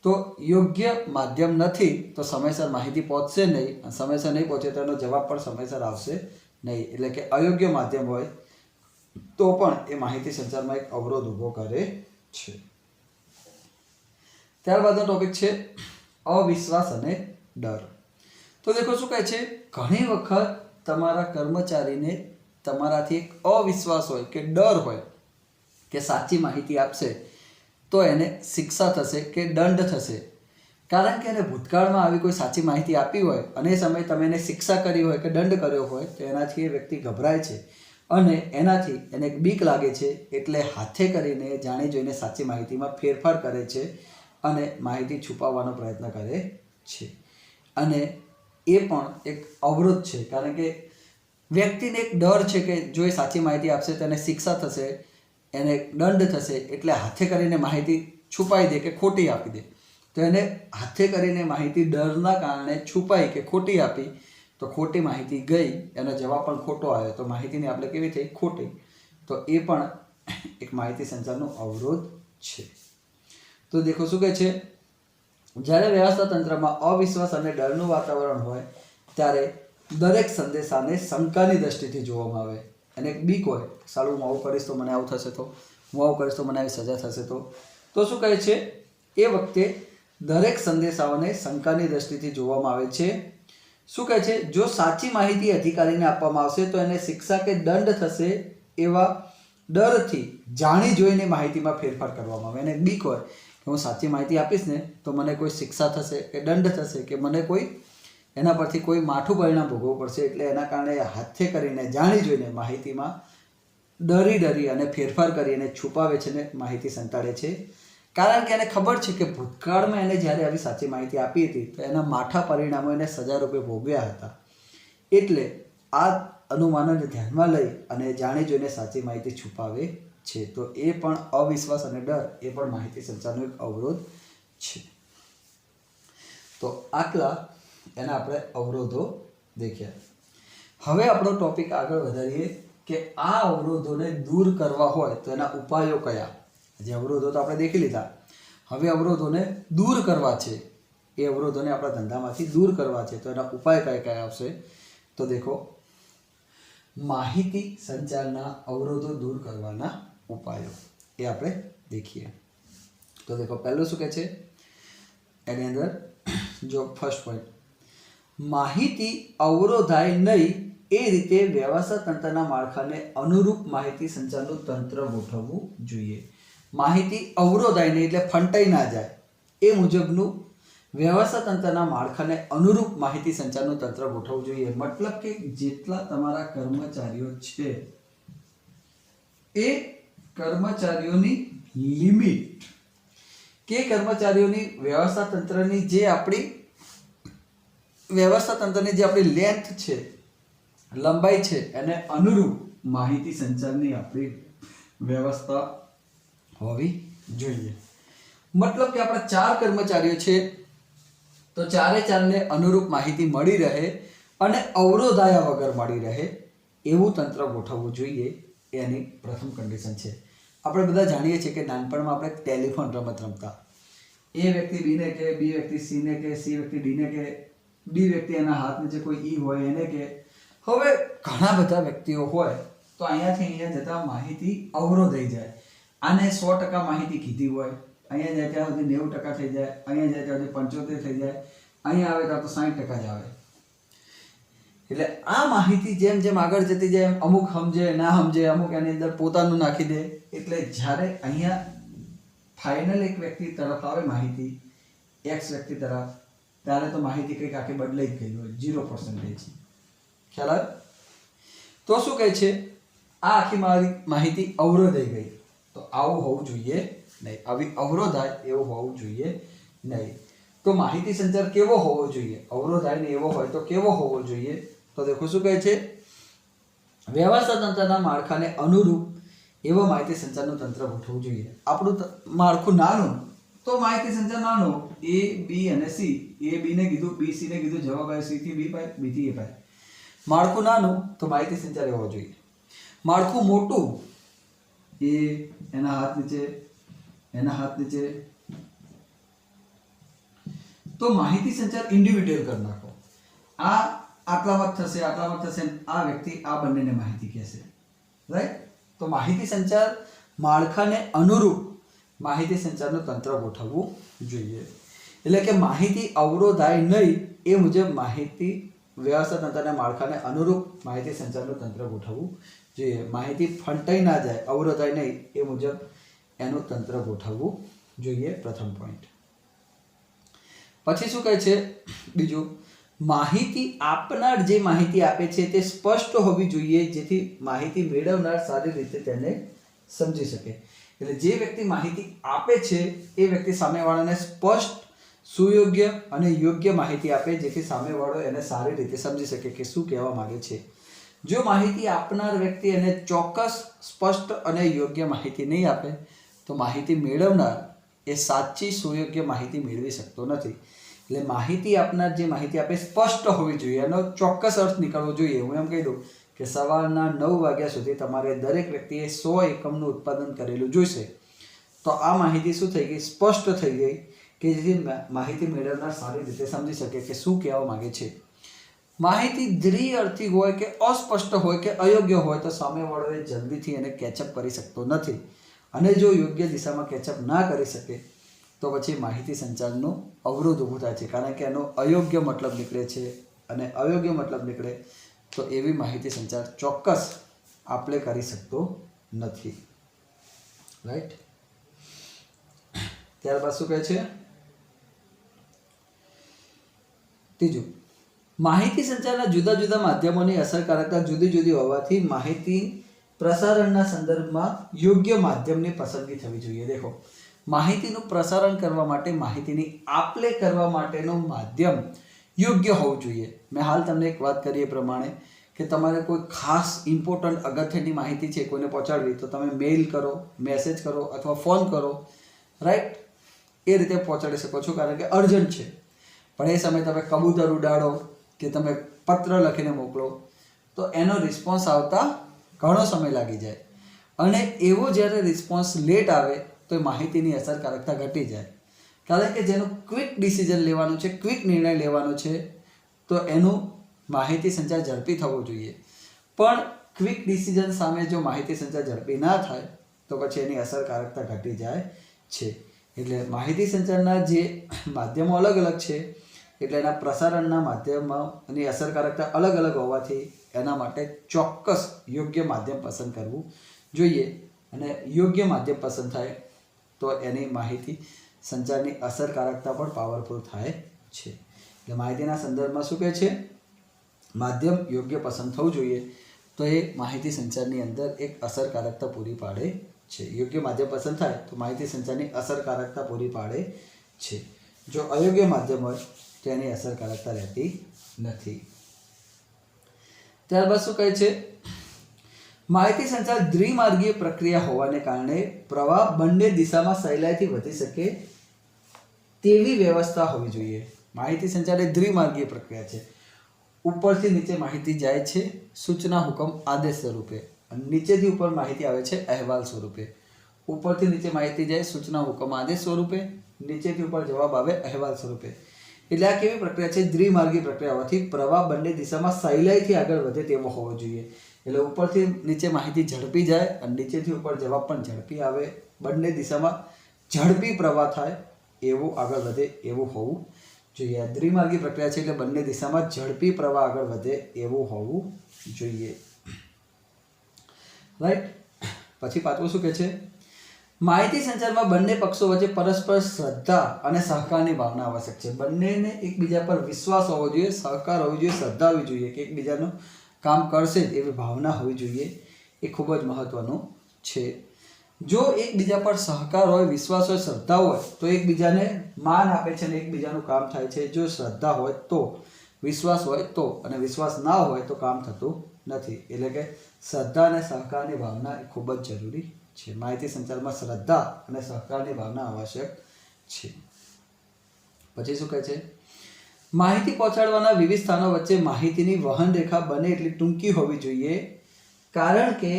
તો યોગ્ય માધ્યમ નથી તો સમયસર માહિતી પહોંચશે નહીં, અને સમયસર નહીં પહોંચે તો એનો જવાબ પણ સમયસર આવશે નહીં. એટલે કે અયોગ્ય માધ્યમ હોય તો પણ એ માહિતી સંચારમાં એક અવરોધ ઊભો કરે છે. ત્યારબાદનો ટોપિક છે અવિશ્વાસ અને ડર. તો દેખો શું કહે છે, ઘણી વખત તમારા કર્મચારીને તમારાથી એક અવિશ્વાસ હોય કે ડર હોય કે સાચી માહિતી આપશે તો એને શિક્ષા થશે કે દંડ થશે. કારણ કે એને ભૂતકાળમાં આવી કોઈ સાચી માહિતી આપી હોય અને એ સમયે તમે એને શિક્ષા કરી હોય કે દંડ કર્યો હોય તો એનાથી એ વ્યક્તિ ગભરાય છે અને એનાથી એને એક બીક લાગે છે. એટલે હાથે કરીને જાણી જોઈને સાચી માહિતીમાં ફેરફાર કરે છે અને માહિતી છુપાવવાનો પ્રયત્ન કરે છે. અને એ પણ એક અવરોધ છે. કારણ કે વ્યક્તિને એક ડર છે કે જો એ સાચી માહિતી આપશે તો એને શિક્ષા થશે, એને દંડ થશે. એટલે હાથે કરીને માહિતી છુપાઈ દે કે ખોટી આપી દે. તો એને હાથે કરીને માહિતી ડરના કારણે છુપાઈ કે ખોટી આપી તો ખોટી માહિતી ગઈ, એનો જવાબ પણ ખોટો આવ્યો તો માહિતીની આપણે કેવી થઈ? ખોટી. તો એ પણ એક માહિતી સંચારનો અવરોધ છે. તો દેખો શું કહે છે, જ્યારે વ્યવસ્થા તંત્રમાં અવિશ્વાસ અને ડરનું વાતાવરણ હોય ત્યારે દરેક સંદેશાને શંકાની દ્રષ્ટિથી જોવામાં આવે. અને એક બીક હોય, સાલું હું આવું કરીશ તો મને આવું થશે, તો હું આવું કરીશ તો મને આવી સજા થશે. તો શું કહે છે, એ વખતે દરેક સંદેશાઓને શંકાની દ્રષ્ટિથી જોવામાં આવે છે. શું કહે છે, જો સાચી માહિતી અધિકારીને આપવામાં આવશે તો એને શિક્ષા કે દંડ થશે એવા ડરથી જાણી જોઈને માહિતીમાં ફેરફાર કરવામાં આવે. એને બીક હોય કે હું સાચી માહિતી આપીશ ને તો મને કોઈ શિક્ષા થશે કે દંડ થશે કે મને કોઈ એના પરથી કોઈ માઠું પરિણામ ભોગવવું પડશે, એટલે એના કારણે હાથે કરીને જાણી જોઈને માહિતીમાં ડરી અને ફેરફાર કરી અને છુપાવે છે ને માહિતી સંતાડે છે. કારણ કે એને ખબર છે કે ભૂતકાળમાં એને જ્યારે આવી સાચી માહિતી આપી હતી તો એના માઠા પરિણામો એને સજા રૂપે ભોગવ્યા હતા. એટલે આ અનુમાનોને ધ્યાનમાં લઈ અને જાણી જોઈને સાચી માહિતી છુપાવે છે. તો એ પણ અવિશ્વાસ અને ડર એ પણ માહિતી સંચારનો એક અવરોધ છે. તો આટલા એના આપણે અવરોધો દેખ્યા. હવે આપણો ટોપિક આગળ વધારીએ કે આ અવરોધોને દૂર કરવા હોય તો એના ઉપાયો કયા. જે અવરોધો તો આપણે દેખી લીધા, હવે અવરોધોને દૂર કરવા છે. એ અવરોધોને આપણા ધંધામાંથી દૂર કરવા છે તો એના ઉપાય કયા કયા આવશે. તો દેખો, માહિતી સંચારના અવરોધો દૂર કરવાના ઉપાયો એ આપણે દેખીએ. તો દેખો, પહેલું શું કહે છે એની અંદર, જો ફર્સ્ટ પોઈન્ટ, માહિતી અવરોધાય નહીં એ રીતે વ્યવસ્થા તંત્રના માળખાને અનુરૂપ માહિતી સંચારનું તંત્ર ગોઠવવું જોઈએ. માહિતી અવરોધાય નહીં એટલે ફંટાઈ ના જાય એ મુજબનું વ્યવસ્થા તંત્રના માળખાને અનુરૂપ માહિતી સંચારનું તંત્ર ગોઠવવું જોઈએ. મતલબ કે જેટલા તમારા કર્મચારીઓ છે એ કર્મચારીઓની લિમિટ કે કર્મચારીઓની વ્યવસ્થા તંત્રની જે આપણી લેન્થ છે, લંબાઈ છે, એને અનુરૂપ માહિતી સંચારની આપણી વ્યવસ્થા હોવી જોઈએ. મતલબ કે આપણા 4 કર્મચારીઓ છે તો ચારે અનુરૂપ માહિતી મળી રહે અને અવરોધાયા વગર મળી રહે એવું તંત્ર ગોઠવવું જોઈએ. એની પ્રથમ કન્ડિશન છે. આપણે બધા જાણીએ છીએ કે નાનપણમાં આપણે ટેલિફોન રમત રમતા. એ વ્યક્તિ બીને કે, બી વ્યક્તિ સીને કે, સી વ્યક્તિ ડીને કે, ડી વ્યક્તિ એના હાથ નીચે કોઈ ઈ હોય એને કે. હવે ઘણા બધા વ્યક્તિઓ હોય તો અહીંયાથી અહીંયા જતા માહિતી અવરોધાઈ જાય. આને 100% માહિતી કીધી હોય, અહીંયા જાય ત્યાં સુધી 90% થઈ જાય, અહીંયા જાય ત્યાં સુધી 75 થઈ જાય, અહીંયા આવે ત્યાં તો 60% જ આવે. એટલે આ માહિતી જેમ જેમ આગળ જતી જાય એમ અમુક સમજે, ના સમજે, અમુક એની અંદર પોતાનું નાખી દે. એટલે જ્યારે અહીંયા ફાઇનલ એક વ્યક્તિ તરફ આવે માહિતી, એક્સ વ્યક્તિ તરફ, ત્યારે તો માહિતી કંઈક આખી બદલાઈ જ ગઈ હોય, 0%. ખ્યાલ આવે? તો શું કહે છે, આ આખી માહિતી અવરોધાઈ ગઈ. તો આવું હોવું જોઈએ નહીં. આવી અવરોધાય એવું હોવું જોઈએ નહીં. તો માહિતી સંચાર કેવો હોવો જોઈએ? અવરોધાય ને એવો હોય તો કેવો હોવો જોઈએ? તો દેખો શું કહે છે, વ્યવસ્થા તંત્રના માળખાને અનુરૂપ એવો માહિતી સંચારનું તંત્ર ગોઠવવું જોઈએ. આપણું માળખું નાનું તો માહિતી સંચાર નાનો, એ બી અને સી. એ બી ને કીધું, બી સી ને કીધું, જવાબ આવ્યો સી થી બી પાય, બી થી એ પાય. માળખું નાનું તો માહિતી સંચાર હોવો જોઈએ. માળખું મોટું, એ એના હાથ નીચે, એના હાથ નીચે, તો માહિતી સંચાર ઇન્ડિવિડ્યુઅલ કરી નાખો. આ આટલામાં થશે, આટલામાં થશે, આ વ્યક્તિ આ બંનેને માહિતી કહેશે. રાઈટ? તો માહિતી સંચાર માળખાને અનુરૂપ માહિતી સંચારનું તંત્ર ગોઠવવું જોઈએ. એટલે કે માહિતી અવરોધાય નહીં એ મુજબ માહિતી વ્યવસ્થા તંત્રના માળખાને અનુરૂપ માહિતી સંચારનું તંત્ર ગોઠવવું જોઈએ. માહિતી ફંટાઈ ના જાય, અવરોધાય નહીં એ મુજબ એનું તંત્ર ગોઠવવું જોઈએ. પ્રથમ પોઈન્ટ. પછી શું કહે છે બીજું, માહિતી આપનાર જે માહિતી આપે છે તે સ્પષ્ટ હોવી જોઈએ જેથી માહિતી મેળવનાર સારી રીતે તેને સમજી શકે. એટલે જે વ્યક્તિ માહિતી આપે છે એ વ્યક્તિ સામેવાળાને સ્પષ્ટ, સુયોગ્ય અને યોગ્ય માહિતી આપે જેથી સામેવાળો એને સારી રીતે સમજી શકે કે શું કહેવા માંગે છે. જો માહિતી આપનાર વ્યક્તિ એને ચોક્કસ, સ્પષ્ટ અને યોગ્ય માહિતી નહીં આપે તો માહિતી મેળવનાર એ સાચી, સુયોગ્ય માહિતી મેળવી શકતો નથી. એટલે માહિતી આપનાર જે માહિતી આપે સ્પષ્ટ હોવી જોઈએ, એનો ચોક્કસ અર્થ નીકળવો જોઈએ. હું એમ કહી દઉં કે સવારના 9 વાગ્યા સુધી તમારે દરેક વ્યક્તિએ 100 એકમનું ઉત્પાદન કરેલું જોઈશે. તો આ માહિતી શું થઈ ગઈ? સ્પષ્ટ થઈ ગઈ કે જેથી માહિતી મેળવનાર સારી રીતે સમજી શકે કે શું કહેવા માંગે છે. માહિતી દ્વિઅર્થી હોય કે અસ્પષ્ટ હોય કે અયોગ્ય હોય તો સામેવાળો એ જલ્દીથી એને કેચઅપ કરી શકતો નથી. અને જો યોગ્ય દિશામાં કેચઅપ ના કરી શકે તો પછી માહિતી સંચારનો અવરોધ ઊભો થાય છે. કારણ કે એનો અયોગ્ય મતલબ નીકળે છે, અને અયોગ્ય મતલબ નીકળે તો એવી માહિતી સંચાર ચોક્કસ આપણે કરી શકતો નથી. રાઈટ? ત્યારબાદ શું કહે છે ત્રીજું, માહિતી સંચારના જુદા જુદા માધ્યમોની અસરકારકતા જુદી જુદી હોવાથી માહિતી પ્રસારણના સંદર્ભમાં યોગ્ય માધ્યમની પસંદગી થવી જોઈએ. દેખો, માહિતીનું પ્રસારણ કરવા માટે, માહિતીની આપ-લે કરવા માટેનું માધ્યમ યોગ્ય હોવું જોઈએ. મેં હાલ તમને એક વાત કરી એ પ્રમાણે કે તમારે કોઈ ખાસ ઇમ્પોર્ટન્ટ અગત્યની માહિતી છે કોઈને પહોંચાડવી, તો તમે મેઇલ કરો, મેસેજ કરો અથવા ફોન કરો, રાઈટ? એ રીતે પહોંચાડી શકો છો, કારણ કે અર્જન્ટ છે. પણ એ સમયે તમે કબૂતર ઉડાડો કે તમે પત્ર લખીને મોકલો તો એનો રિસ્પોન્સ આવતા ઘણો સમય લાગી જાય, અને એવો જ્યારે રિસ્પોન્સ લેટ આવે તો એ માહિતીની અસરકારકતા ઘટી જાય. કારણ કે જેનું ક્વિક ડિસિઝન લેવાનું છે, ક્વિક નિર્ણય લેવાનો છે, તો એનું માહિતી સંચાર ઝડપી થવો જોઈએ. પણ ક્વિક ડિસિઝન સામે જો માહિતી સંચાર ઝડપી ના થાય તો પછી એની અસરકારકતા ઘટી જાય છે. એટલે માહિતી સંચારના જે માધ્યમો અલગ અલગ છે, એટલે એના પ્રસારણના માધ્યમોની અસરકારકતા અલગ અલગ હોવાથી એના માટે ચોક્કસ યોગ્ય માધ્યમ પસંદ કરવું જોઈએ. અને યોગ્ય માધ્યમ પસંદ થાય તો એની માહિતી સંચારની અસરકારકતા પણ પાવરફુલ થાય છે. એટલે માહિતીના સંદર્ભમાં શું કહે છે? માધ્યમ યોગ્ય પસંદ થવું જોઈએ, તો એ માહિતી સંચારની અંદર એક અસરકારકતા પૂરી પાડે છે. યોગ્ય માધ્યમ પસંદ થાય તો માહિતી સંચારની અસરકારકતા પૂરી પાડે છે. જો અયોગ્ય માધ્યમ હોય તો એની અસરકારકતા રહેતી નથી. ત્યારબાદ શું કહે છે? માહિતી સંચાર દ્વિમાર્ગીય પ્રક્રિયા હોવાને કારણે પ્રવાહ બંને દિશામાં સહેલાઈથી વધી શકે તેવી વ્યવસ્થા હોવી જોઈએ. માહિતી સંચાર એ દ્વિમાર્ગીય પ્રક્રિયા છે. ઉપરથી નીચે માહિતી જાય છે સૂચના, હુકમ, આદેશ સ્વરૂપે, અને નીચેથી ઉપર માહિતી આવે છે અહેવાલ સ્વરૂપે. ઉપરથી નીચે માહિતી જાય સૂચના, હુકમ, આદેશ સ્વરૂપે, નીચેથી ઉપર જવાબ આવે અહેવાલ સ્વરૂપે. એટલે આ કેવી પ્રક્રિયા છે? દ્વિમાર્ગી પ્રક્રિયા હોવાથી પ્રવાહ બંને દિશામાં સહેલાઈથી આગળ વધે તેવો હોવો જોઈએ. એટલે ઉપરથી નીચે માહિતી ઝડપી જાય અને નીચેથી ઉપર જવાબ પણ ઝડપી આવે, બંને દિશામાં ઝડપી પ્રવાહ થાય એવું આગળ વધે એવું હોવું જોઈએ. આ દ્વિમાર્ગી પ્રક્રિયા છે, એટલે બંને દિશામાં ઝડપી પ્રવાહ આગળ વધે એવું હોવું જોઈએ. રાઈટ? પછી પાછું શું કહે છે? માહિતી સંચારમાં બંને પક્ષો વચ્ચે પરસ્પર શ્રદ્ધા અને સહકારની ભાવના આવશ્યક છે. બંનેને એકબીજા પર વિશ્વાસ હોવો જોઈએ, સહકાર હોવો જોઈએ, શ્રદ્ધા હોવી જોઈએ કે એકબીજાનું કામ કરશે એવી ભાવના હોવી જોઈએ. એ ખૂબ જ મહત્વનું છે. જો એકબીજા પર સહકાર હોય, વિશ્વાસ હોય, શ્રદ્ધા હોય તો એકબીજાને માન આપે છે અને એકબીજાનું કામ થાય છે. જો શ્રદ્ધા હોય તો, વિશ્વાસ હોય તો, અને વિશ્વાસ ના હોય તો કામ થતું નથી. એટલે કે શ્રદ્ધા અને સહકારની ભાવના એ ખૂબ જ જરૂરી છે. માહિતી સંચારમાં શ્રદ્ધા અને સહકારની ભાવના આવશ્યક છે. પછી શું કહે છે? માહિતી પહોંચાડવાના વિવિધ સ્થાનો વચ્ચે માહિતીની વહન રેખા બને એટલી ટૂંકી હોવી જોઈએ, કારણ કે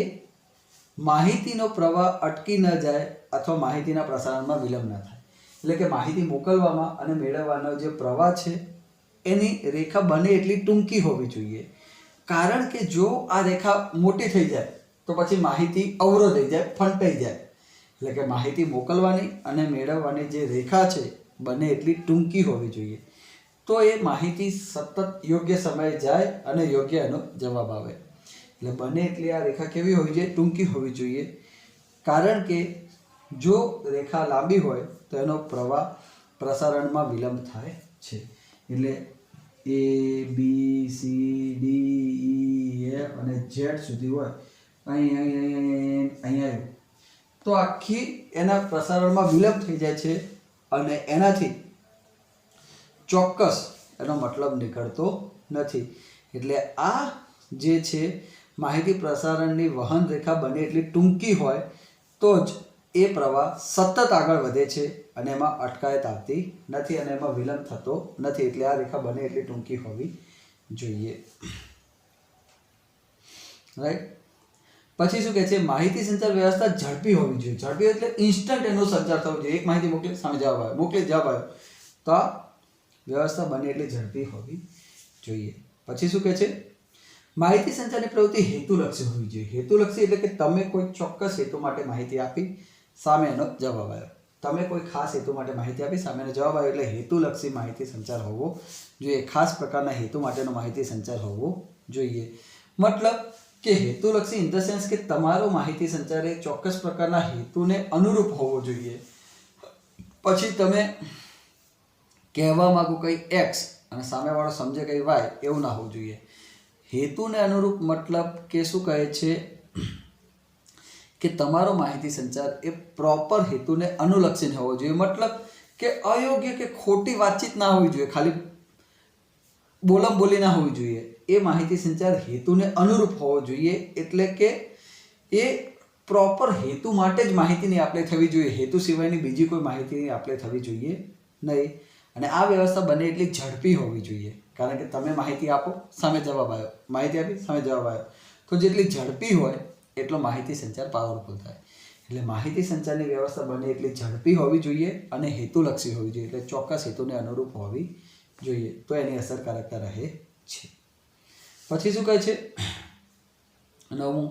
માહિતીનો પ્રવાહ અટકી ન જાય અથવા માહિતીના પ્રસારણમાં વિલંબ ન થાય. એટલે કે માહિતી મોકલવામાં અને મેળવવાનો જે પ્રવાહ છે એની રેખા બને એટલી ટૂંકી હોવી જોઈએ. કારણ કે જો આ રેખા મોટી થઈ જાય તો પછી માહિતી અવરોધાઈ જાય, ફંટાઈ જાય. એટલે કે માહિતી મોકલવાની અને મેળવવાની જે રેખા છે બને એટલી ટૂંકી હોવી જોઈએ, તો એ માહિતી સતત યોગ્ય સમયે જાય અને યોગ્ય એનો જવાબ આવે. એટલે બને એટલી આ રેખા કેવી હોવી જોઈએ? ટૂંકી હોવી જોઈએ. કારણ કે જો રેખા લાંબી હોય તો એનો પ્રવાહ પ્રસારણમાં વિલંબ થાય છે. એટલે A, B, C, D, E, F અને Z સુધી હોય, અહીંયા તો આખી એના પ્રસારણમાં વિલંબ થઈ જાય છે અને એનાથી ચોક્કસ એનો મતલબ નીકળતો નથી. એટલે આ જે છે માહિતી પ્રસારણની વહન રેખા બને એટલી ટૂંકી હોય તો જ એ પ્રવાહ સતત આગળ વધે છે અને એમાં અટકાયત આવતી નથી અને એમાં વિલંબ થતો નથી. એટલે આ રેખા બને એટલી ટૂંકી હોવી જોઈએ. રાઈટ? પછી શું કહે છે? માહિતી સંચાર વ્યવસ્થા ઝડપી હોવી જોઈએ. ઝડપી એટલે ઇન્સ્ટન્ટ એનો સંચાર થવો જોઈએ. એક માહિતી મોકલી, સામે જવાબ આવ્યો, મોકલી, જવાબ આવ્યો. તો આ વ્યવસ્થા બને એટલી ઝડપી હોવી જોઈએ. પછી શું કહે છે? માહિતી સંચારની પ્રવૃત્તિ હેતુલક્ષી હોવી જોઈએ. હેતુલક્ષી એટલે કે તમે કોઈ ચોક્કસ હેતુ માટે માહિતી આપી, સામે એનો જવાબ આવ્યો. તમે કોઈ ખાસ હેતુ માટે માહિતી આપી, સામેનો જવાબ આવ્યો, એટલે હેતુલક્ષી માહિતી સંચાર હોવો જોઈએ. ખાસ પ્રકારના હેતુ માટેનો માહિતી સંચાર હોવો જોઈએ. મતલબ કે હેતુલક્ષી ઇન ધ સેન્સ કે તમારો માહિતી સંચાર એ ચોક્કસ પ્રકારના હેતુને અનુરૂપ હોવો જોઈએ. પછી તમે કહેવા માંગો કંઈ એક્સ અને સામેવાળો સમજે કંઈ વાય એવું ના હોવું જોઈએ. હેતુને અનુરૂપ મતલબ કે શું કહે છે કે તમારો માહિતી સંચાર એ પ્રોપર હેતુને અનુલક્ષીને હોવો જોઈએ. મતલબ કે અયોગ્ય કે ખોટી વાતચીત ના હોવી જોઈએ, ખાલી બોલમ બોલી ના હોવી જોઈએ. એ માહિતી સંચાર હેતુને અનુરૂપ હોવો જોઈએ. એટલે કે એ પ્રોપર હેતુ માટે જ માહિતીની આપલે થવી જોઈએ, હેતુ સિવાયની બીજી કોઈ માહિતીની આપલે થવી જોઈએ નહીં. અને આ વ્યવસ્થા બને એટલી ઝડપી હોવી જોઈએ, કારણ કે તમે માહિતી આપો, સામે જવાબ આવ્યો, માહિતી આપી, સામે જવાબ આવ્યો, તો જેટલી ઝડપી હોય એટલો માહિતી સંચાર પાવરફુલ થાય. એટલે માહિતી સંચારની વ્યવસ્થા બને એટલી ઝડપી હોવી જોઈએ અને હેતુલક્ષી હોવી જોઈએ, એટલે ચોક્કસ હેતુને અનુરૂપ હોવી જોઈએ, તો એની અસરકારકતા રહે છે. પછી શું કહે છે 9મું,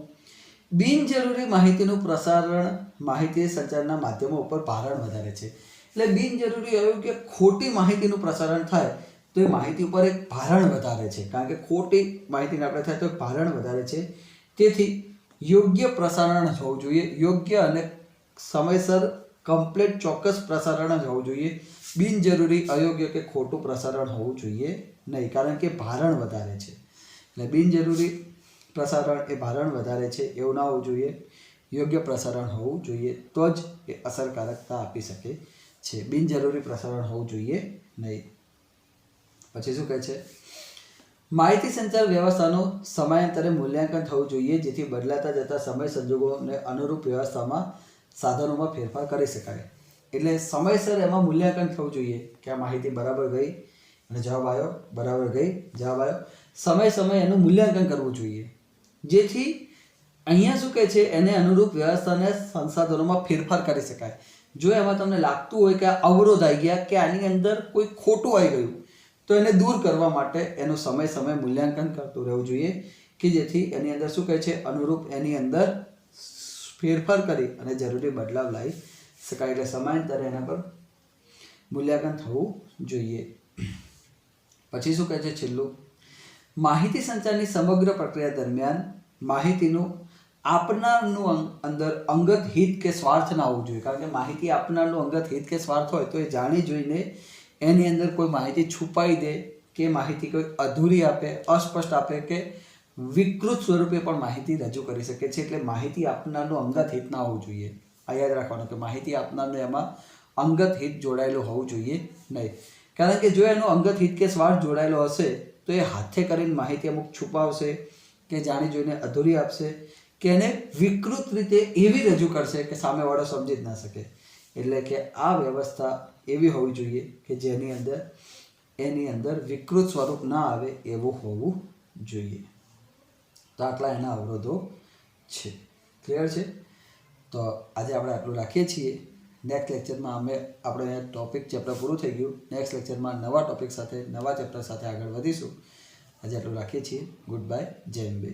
બિનજરૂરી માહિતીનું પ્રસારણ માહિતી સંચારના માધ્યમો ઉપર ભારણ વધારે છે. એટલે બિનજરૂરી અયોગ્ય ખોટી માહિતીનું પ્રસારણ થાય તો એ માહિતી ઉપર એક ભારણ વધારે છે, કારણ કે ખોટી માહિતીને આપણે થાય તો ભારણ વધારે છે. તેથી યોગ્ય પ્રસારણ જ હોવું જોઈએ, યોગ્ય અને સમયસર કમ્પ્લીટ ચોક્કસ પ્રસારણ જ હોવું જોઈએ. બિનજરૂરી અયોગ્ય કે ખોટું પ્રસારણ હોવું જોઈએ નહીં, કારણ કે ભારણ વધારે છે. એટલે બિનજરૂરી પ્રસારણ એ ભારણ વધારે છે એવું ના હોવું જોઈએ, યોગ્ય પ્રસારણ હોવું જોઈએ, તો જ એ અસરકારકતા આપી શકે છે. બિનજરૂરી પ્રસારણ હોવું જોઈએ નહીં. પછી શું કહે છે, માહિતી સંચાર વ્યવસ્થાનું સમયાંતરે મૂલ્યાંકન થવું જોઈએ, જેથી બદલાતા જતા સમય સંજોગોને અનુરૂપ વ્યવસ્થામાં સાધનોમાં ફેરફાર કરી શકાય. એટલે સમયસર એમાં મૂલ્યાંકન થવું જોઈએ કે આ માહિતી બરાબર ગઈ અને જવાબ આવ્યો, બરાબર ગઈ, જવાબ આવ્યો. સમય એનું મૂલ્યાંકન કરવું જોઈએ, જેથી અહીંયા શું કહે છે એને અનુરૂપ વ્યવસ્થાને સંસાધનોમાં ફેરફાર કરી શકાય. જો એમાં તમને લાગતું હોય કે આ અવરોધ આવી ગયા કે આની અંદર કોઈ ખોટું આવી ગયું, તો એને દૂર કરવા માટે એનું સમય મૂલ્યાંકન કરતું રહેવું જોઈએ, કે જેથી એની અંદર શું કહે છે અનુરૂપ એની અંદર ફેરફાર કરી અને જરૂરી બદલાવ લાવી શકાય. એટલે સમયાંતરે એના પર મૂલ્યાંકન થવું જોઈએ. પછી શું કહે છે છેલ્લું, માહિતી સંચારની સમગ્ર પ્રક્રિયા દરમિયાન માહિતીનું આપનારનું અંદર અંગત હિત કે સ્વાર્થ ના હોવું જોઈએ, કારણ કે માહિતી આપનારનું અંગત હિત કે સ્વાર્થ હોય તો એ જાણી જોઈને એની અંદર કોઈ માહિતી છુપાઈ દે કે માહિતી કોઈ અધૂરી આપે, અસ્પષ્ટ આપે કે વિકૃત સ્વરૂપે પણ માહિતી રજૂ કરી શકે છે. એટલે માહિતી આપનારનું અંગત હિત ના હોવું જોઈએ. આ યાદ રાખવાનું કે માહિતી આપનારને એમાં અંગત હિત જોડાયેલું હોવું જોઈએ નહીં, કારણ કે જો એનું અંગત હિત કે સ્વાર્થ જોડાયેલો હશે તો એ હાથે કરીને માહિતી અમુક છુપાવશે કે જાણી જોઈને અધૂરી આપશે કે એને વિકૃત રીતે એવી રજૂ કરશે કે સામેવાળો સમજી જ ના શકે. એટલે કે આ વ્યવસ્થા એવી હોવી જોઈએ કે જેની અંદર એની અંદર વિકૃત સ્વરૂપ ના આવે એવું હોવું જોઈએ. તો આટલા એના અવરોધો છે. ક્લિયર છે? તો આજે આપણે આટલું રાખીએ છીએ. નેક્સ્ટ લેક્ચરમાં આપણે ટોપિક ચેપ્ટર પૂરું થઈ ગયું. નેક્સ્ટ લેક્ચરમાં નવા ટોપિક સાથે, નવા ચેપ્ટર સાથે આગળ વધીશું. આજે આટલું રાખીએ છીએ. ગુડ બાય, જય અંબે.